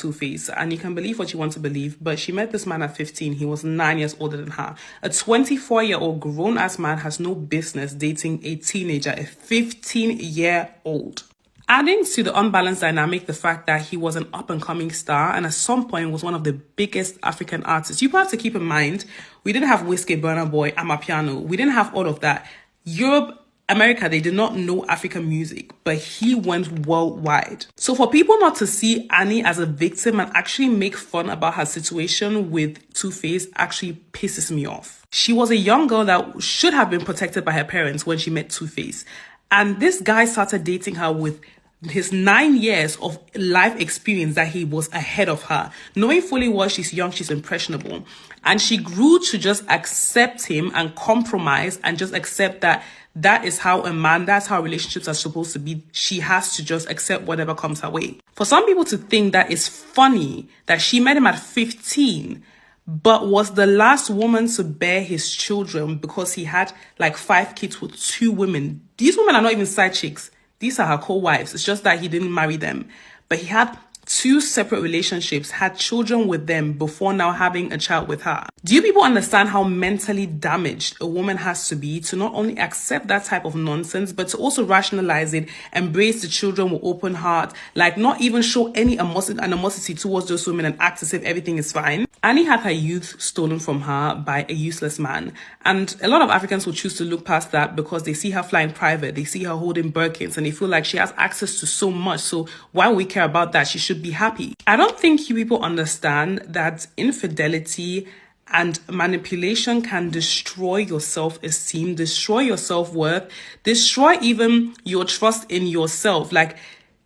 Two-Face, and you can believe what you want to believe, but she met this man at 15. He was 9 years older than her. A 24-year-old grown-ass man has no business dating a teenager, a 15-year-old. Adding to the unbalanced dynamic, the fact that he was an up-and-coming star and at some point was one of the biggest African artists. You have to keep in mind, we didn't have Whiskey, Burna Boy, Amapiano. We didn't have all of that. Europe, America, they did not know African music, but he went worldwide. So for people not to see Annie as a victim and actually make fun about her situation with Two-Face actually pisses me off. She was a young girl that should have been protected by her parents when she met Two-Face. And this guy started dating her with his 9 years of life experience that he was ahead of her, knowing fully well she's young, she's impressionable. And she grew to just accept him and compromise and just accept that that is how a man, that's how relationships are supposed to be. She has to just accept whatever comes her way. For some people to think that it's funny that she met him at 15, but was the last woman to bear his children because he had like 5 kids with 2 women. These women are not even side chicks. These are her co-wives. It's just that he didn't marry them. But he had 2 separate relationships, had children with them before now having a child with her. Do you people understand how mentally damaged a woman has to be to not only accept that type of nonsense, but to also rationalize it, embrace the children with open heart, like not even show any animosity towards those women and act as if everything is fine? Annie had her youth stolen from her by a useless man. And a lot of Africans will choose to look past that because they see her flying private, they see her holding Birkins, and they feel like she has access to so much. So why would we care about that? She should be happy. I don't think you people understand that infidelity and manipulation can destroy your self-esteem, destroy your self-worth, destroy even your trust in yourself. Like,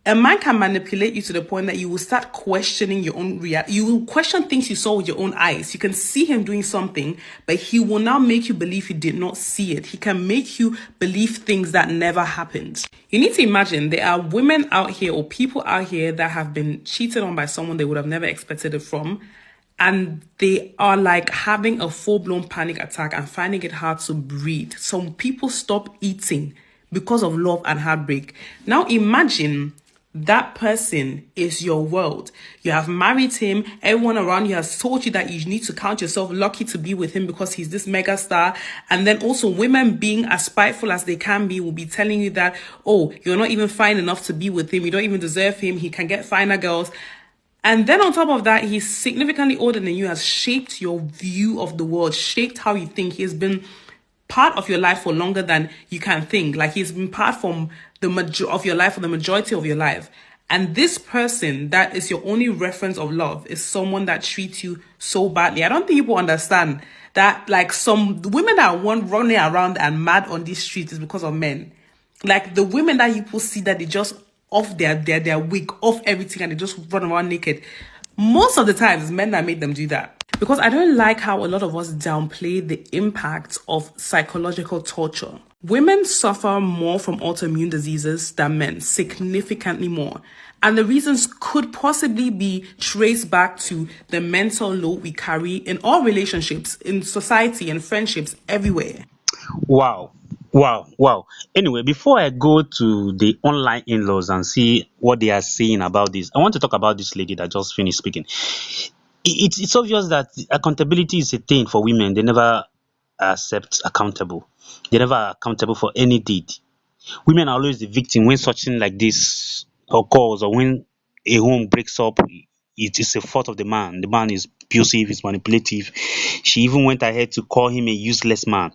a man can manipulate you to the point that you will start questioning your own reality. You will question things you saw with your own eyes. You can see him doing something, but he will now make you believe you did not see it. He can make you believe things that never happened. You need to imagine there are women out here or people out here that have been cheated on by someone they would have never expected it from. And they are like having a full-blown panic attack and finding it hard to breathe. Some people stop eating because of love and heartbreak. Now imagine that person is your world. You have married him. Everyone around you has told you that you need to count yourself lucky to be with him because he's this mega star. And then also women being as spiteful as they can be will be telling you that, oh, you're not even fine enough to be with him. You don't even deserve him. He can get finer girls. And then on top of that, he's significantly older than you, has shaped your view of the world, shaped how you think. He has been part of your life for longer than you can think. Like, he's been part from of your life for the majority of your life. And this person that is your only reference of love is someone that treats you so badly. I don't think people understand that, like, some women that are running around and mad on these streets is because of men. Like, the women that people see that they just off their wig, off everything, and they just run around naked. Most of the time, it's men that make them do that. Because I don't like how a lot of us downplay the impact of psychological torture. Women suffer more from autoimmune diseases than men, significantly more. And the reasons could possibly be traced back to the mental load we carry in all relationships, in society and friendships, everywhere. Wow. Wow. Anyway, before I go to the online in-laws and see what they are saying about this, I want to talk about this lady that just finished speaking. It's obvious that accountability is a thing for women. They never accept accountable. They never are accountable for any deed. Women are always the victim when something like this occurs, or when a home breaks up. It is a fault of the man. The man is abusive, is manipulative. She even went ahead to call him a useless man.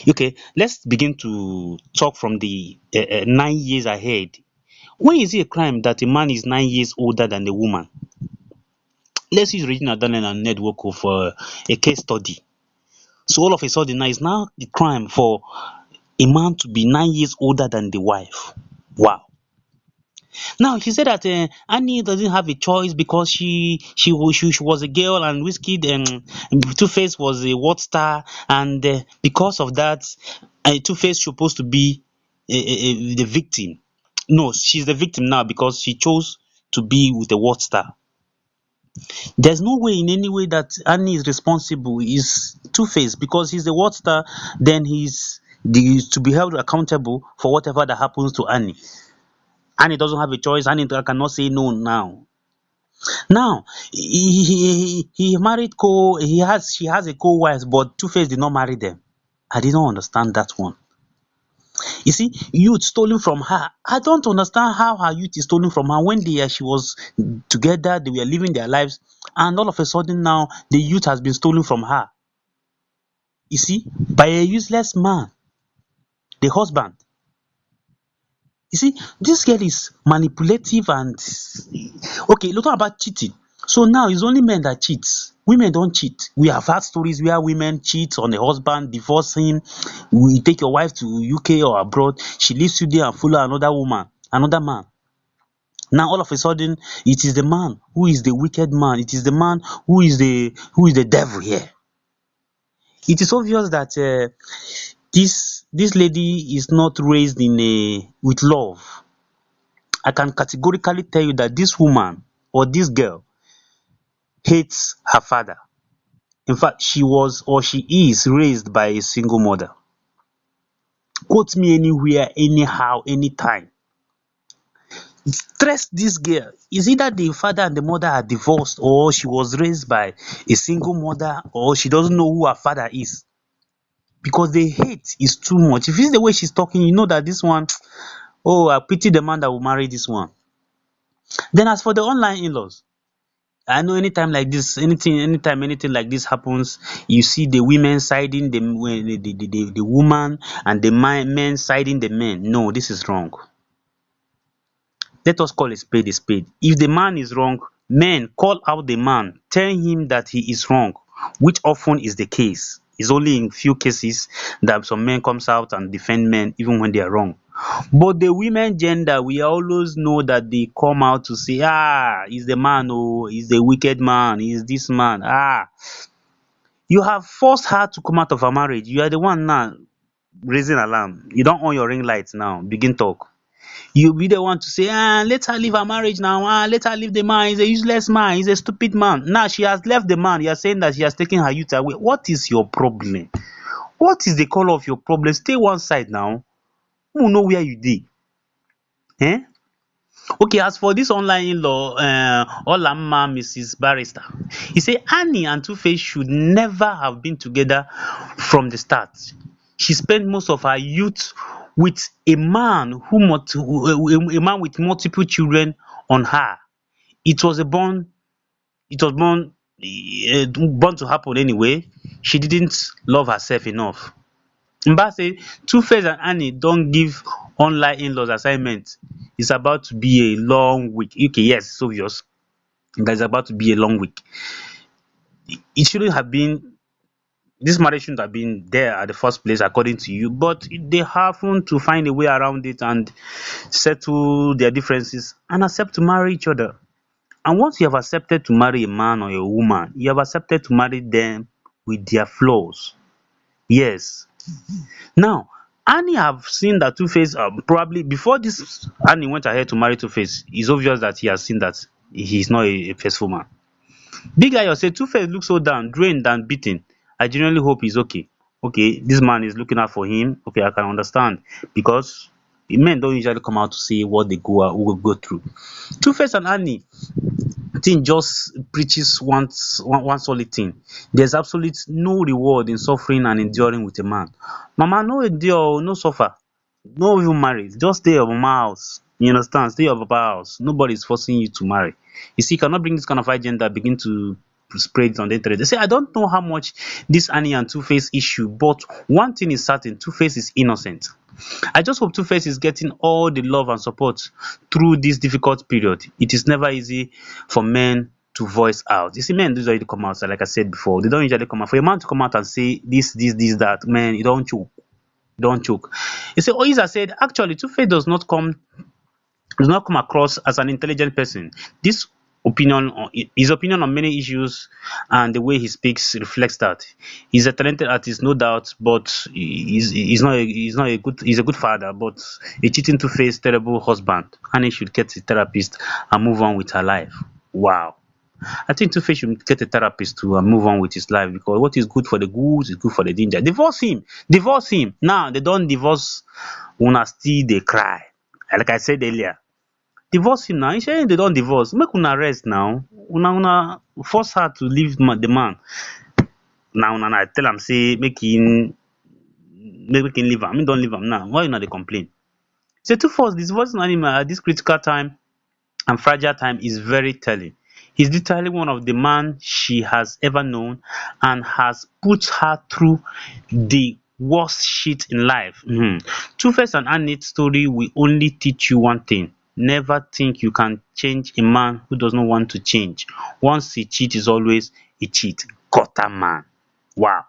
Okay, let's begin to talk from the 9 years ahead. When is it a crime that a man is 9 years older than the woman? Let's use Regina Daniel and Ned Woko for a case study. So all of a sudden now it's now the crime for a man to be 9 years older than the wife. Wow. Now she said that Annie doesn't have a choice because she was a girl, and Whiskey Two-Face was a world star, and because of that, Two-Face supposed to be the victim. No, she's the victim now because she chose to be with a world star. There's no way in any way that Annie is responsible. Is Two-Face, because he's the world star, then he's to be held accountable for whatever that happens to Annie. Annie doesn't have a choice. Annie cannot say no now. Now he married she has a co-wife, but Two-Face did not marry them. I did not understand that one. You see, youth stolen from her. I don't understand how her youth is stolen from her when she was together, they were living their lives, and all of a sudden now the youth has been stolen from her. You see, by a useless man, the husband. You see, this girl is manipulative and okay, let's talk about cheating. So now it's only men that cheat. Women don't cheat. We have had stories where women cheat on the husband, divorce him. We take your wife to UK or abroad, she leaves you there and follow another woman, another man. Now all of a sudden, it is the man who is the wicked man. It is the man who is the devil here. It is obvious that this lady is not raised in a with love. I can categorically tell you that this woman or this girl hates her father. In fact, she was or she is raised by a single mother. Quote me anywhere, anyhow, anytime. Stress this girl. Is either the father and the mother are divorced, or she was raised by a single mother, or she doesn't know who her father is. Because the hate is too much. If it's the way she's talking, you know that this one, oh, I pity the man that will marry this one. Then as for the online in-laws, I know anytime like this, anytime anything like this happens, you see the women siding the woman and the men siding the men. No, this is wrong. Let us call a spade a spade. If the man is wrong, men call out the man, tell him that he is wrong, which often is the case. It's only in few cases that some men comes out and defend men even when they are wrong. But the women gender, we always know that they come out to say, he's the man, oh, he's the wicked man, he's this man. You have forced her to come out of her marriage. You are the one now raising alarm. You don't on your ring lights now. Begin talk. You be the one to say, let her leave her marriage now. Let her leave the man. He's a useless man. He's a stupid man. Now she has left the man. You are saying that she has taken her youth away. What is your problem? What is the color of your problem? Stay one side now. Who know where you dey? Eh? Okay, as for this online in-law, Olamma Mrs. Barrister, he say Annie and Two-Face should never have been together from the start. She spent most of her youth with a man a man with multiple children on her. It was a born it was born to happen anyway. She didn't love herself enough. Mba say Two-Face and Annie don give online in-laws assignment. It's about to be a long week. Okay, yes, it's obvious that it's about to be a long week. It shouldn't have been this marriage shouldn't have been there at the first place according to you, but they happen to find a way around it and settle their differences and accept to marry each other. And once you have accepted to marry a man or a woman, you have accepted to marry them with their flaws. Yes. Now, Annie have seen that Two-Face probably before this Annie went ahead to marry Two-Face, it's obvious that he has seen that he is not a faithful man. Big Ayo say Two-Face looks so down, drained and beaten. I genuinely hope he's okay. Okay, this man is looking out for him. Okay, I can understand because men don't usually come out to say what they go through. Two-Face and Annie thing just preaches one solid thing. There's absolute no reward in suffering and enduring with a man. Mama, no endure, no suffer, no even marry. Just stay your mama house. You understand? Stay your papa house. Nobody is forcing you to marry. You see, you cannot bring this kind of agenda begin to spread it on the internet. They say, I don't know how much this Annie and Two-Face issue, but one thing is certain, Two-Face is innocent. I just hope Two-Face is getting all the love and support through this difficult period. It is never easy for men to voice out. You see, men do usually come out, so like I said before, they don't usually come out. For a man to come out and say this, that, man, you don't choke. You don't choke. You say, Oiza said, actually, Two-Face does not come across as an intelligent person. This his opinion on many issues and the way he speaks reflects that. He's a talented artist, no doubt, but he's a good father, but a cheating Two-Face terrible husband. And he should get a therapist and move on with her life. Wow. I think Two-Face should get a therapist to move on with his life because what is good for the goose is good for the ginger. Divorce him. Divorce him. Now they don't divorce una still they cry. Like I said earlier, Divorce him now. Shey they don divorce, make una rest now. Una force her to leave the man. Now una tell am say make him leave am. Him don leave am now. Why una dey complain? Say two force divorcing animal at this critical time and fragile time is very telling. He's literally one of the man she has ever known and has put her through the worst shit in life. Two-Face and Anit's story will only teach you one thing. Never think you can change a man who does not want to change. Once he cheat is always a cheat. Gutter man. Wow.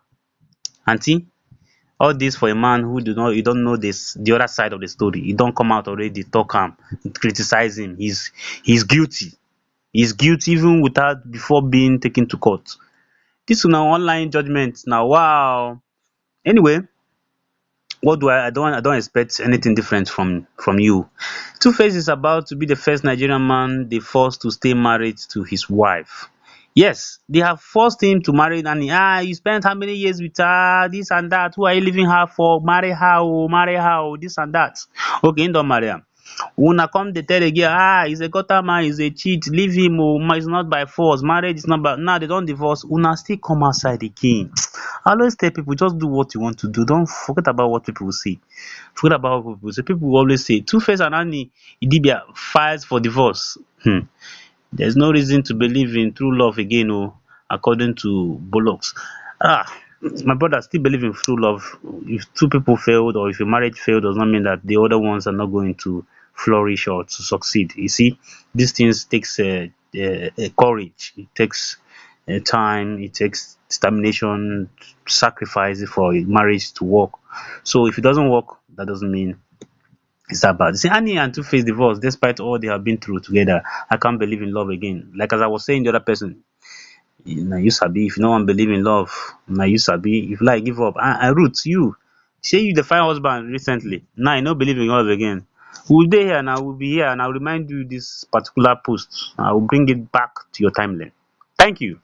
Auntie, all this for a man who do not you don't know this the other side of the story. You don't come out already talk am, criticize him. He's guilty. He's guilty even without before being taken to court. This una online judgement now. Wow. Anyway, what do I don't expect anything different from you. Two-Face is about to be the first Nigerian man they forced to stay married to his wife. Yes, they have forced him to marry Nani. You spent how many years with her, this and that. Who are you leaving her for? Marry her, oh, this and that. Okay, him don marry am. Una come dey tell again, he's a gutter man, he's a cheat, leave him, oh, it's not by force, marriage is not by. Now they don divorce, una still come outside again. I always tell people, just do what you want to do, don't forget about what people will say. Forget about what people say. People will always say Two-Face and Annie Idibia files for divorce. There's no reason to believe in true love again, according to Bullocks. My brother still believe in true love. If two people failed or if a marriage failed, does not mean that the other ones are not going to flourish or to succeed. You see, these things takes courage. It takes time. It takes determination, sacrifice for a marriage to work. So if it doesn't work, that doesn't mean it's that bad. See, Annie and Two-Face divorce, despite all they have been through together, I can't believe in love again. Like as I was saying, the other person, na you sabi. If no one believe in love, na you sabi. If like give up, and Ruth, you say you dey find husband recently. Now you no believe in love again. We'll dey here now. We'll be here, and I'll remind you this particular post. I will bring it back to your timeline. Thank you.